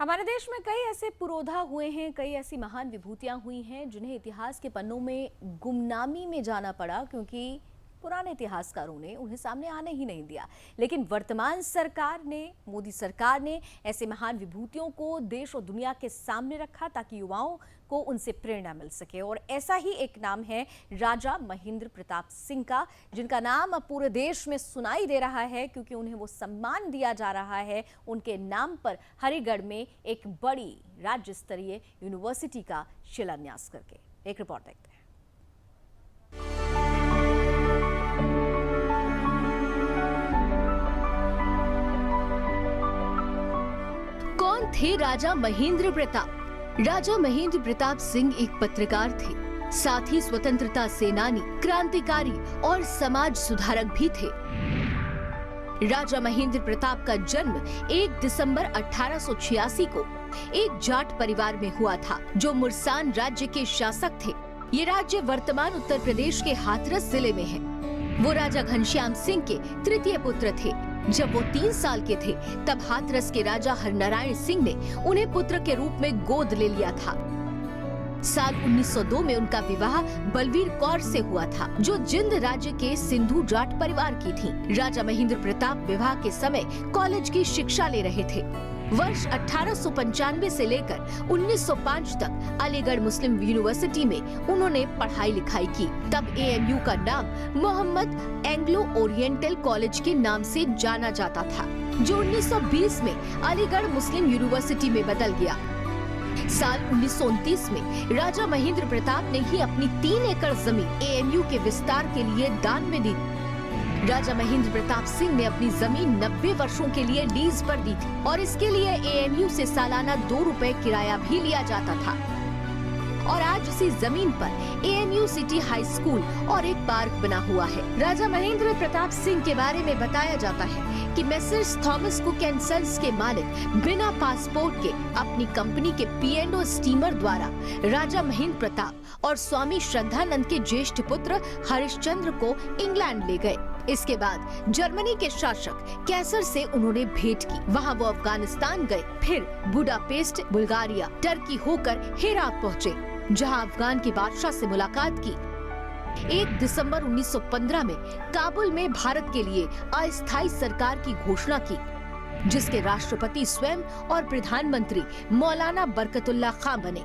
हमारे देश में कई ऐसे पुरोधा हुए हैं, कई ऐसी महान विभूतियां हुई हैं जिन्हें इतिहास के पन्नों में गुमनामी में जाना पड़ा क्योंकि पुराने इतिहासकारों ने उन्हें सामने आने ही नहीं दिया। लेकिन वर्तमान सरकार ने, मोदी सरकार ने ऐसे महान विभूतियों को देश और दुनिया के सामने रखा ताकि युवाओं को उनसे प्रेरणा मिल सके। और ऐसा ही एक नाम है राजा महेंद्र प्रताप सिंह का, जिनका नाम अब पूरे देश में सुनाई दे रहा है क्योंकि उन्हें वो सम्मान दिया जा रहा है उनके नाम पर हरिगढ़ में एक बड़ी राज्य स्तरीय यूनिवर्सिटी का शिलान्यास करके। एक रिपोर्ट देखते हैं। कौन थे राजा महेंद्र प्रताप? राजा महेंद्र प्रताप सिंह एक पत्रकार थे, साथ ही स्वतंत्रता सेनानी, क्रांतिकारी और समाज सुधारक भी थे। राजा महेंद्र प्रताप का जन्म 1 दिसंबर 1886 को एक जाट परिवार में हुआ था, जो मुरसान राज्य के शासक थे। ये राज्य वर्तमान उत्तर प्रदेश के हाथरस जिले में है। वो राजा घनश्याम सिंह के तृतीय पुत्र थे। जब वो 3 साल के थे, तब हाथरस के राजा हरनारायण सिंह ने उन्हें पुत्र के रूप में गोद ले लिया था। साल 1902 में उनका विवाह बलवीर कौर से हुआ था, जो जिंद राज्य के सिंधु जाट परिवार की थी। राजा महेंद्र प्रताप विवाह के समय कॉलेज की शिक्षा ले रहे थे। वर्ष 1895 से लेकर 1905 तक अलीगढ़ मुस्लिम यूनिवर्सिटी में उन्होंने पढ़ाई लिखाई की। तब एएमयू का नाम मोहम्मद एंग्लो ओरिएंटल कॉलेज के नाम से जाना जाता था, जो 1920 में अलीगढ़ मुस्लिम यूनिवर्सिटी में बदल गया। साल 1929 में राजा महेंद्र प्रताप ने ही अपनी 3 एकड़ जमीन एएमयू के विस्तार के लिए दान में दी। राजा महेंद्र प्रताप सिंह ने अपनी जमीन 90 वर्षों के लिए लीज पर दी थी और इसके लिए एएमयू से सालाना 2 रुपए किराया भी लिया जाता था। और आज उसी जमीन पर एएमयू सिटी हाई स्कूल और एक पार्क बना हुआ है। राजा महेंद्र प्रताप सिंह के बारे में बताया जाता है कि messrs Thomas Cook and sons के मालिक बिना पासपोर्ट के अपनी कंपनी के P&O स्टीमर द्वारा राजा महेंद्र प्रताप और स्वामी श्रद्धानंद के ज्येष्ठ पुत्र हरिश्चंद्र को इंग्लैंड ले गए। इसके बाद जर्मनी के शासक कैसर से उन्होंने भेंट की। वहां वो अफगानिस्तान गए, फिर बुडापेस्ट, बुल्गारिया, टर्की होकर हेरात पहुँचे, जहां अफगान के बादशाह से मुलाकात की। 1 दिसंबर 1915 में काबुल में भारत के लिए अस्थायी सरकार की घोषणा की, जिसके राष्ट्रपति स्वयं और प्रधानमंत्री मौलाना बरकतुल्लाह खां बने।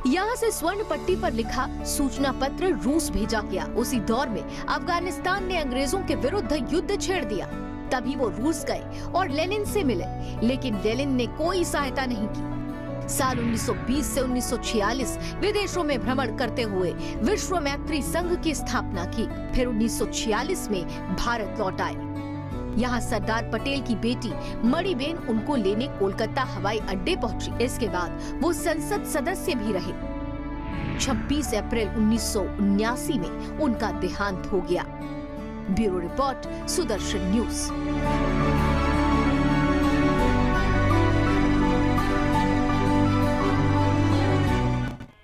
यहाँ से स्वर्ण पट्टी पर लिखा सूचना पत्र रूस भेजा गया। उसी दौर में अफगानिस्तान ने अंग्रेजों के विरुद्ध युद्ध छेड़ दिया। तभी वो रूस गए और लेनिन से मिले, लेकिन लेनिन ने कोई सहायता नहीं की। साल 1920 से 1946 विदेशों में भ्रमण करते हुए विश्व मैत्री संघ की स्थापना की। फिर 1946 में भारत लौट आए। यहाँ सरदार पटेल की बेटी मणिबेन उनको लेने कोलकाता हवाई अड्डे पहुंची। इसके बाद वो संसद सदस्य भी रहे। 26 अप्रैल 1979 में उनका देहांत हो गया। Bureau report, Sudarshan news.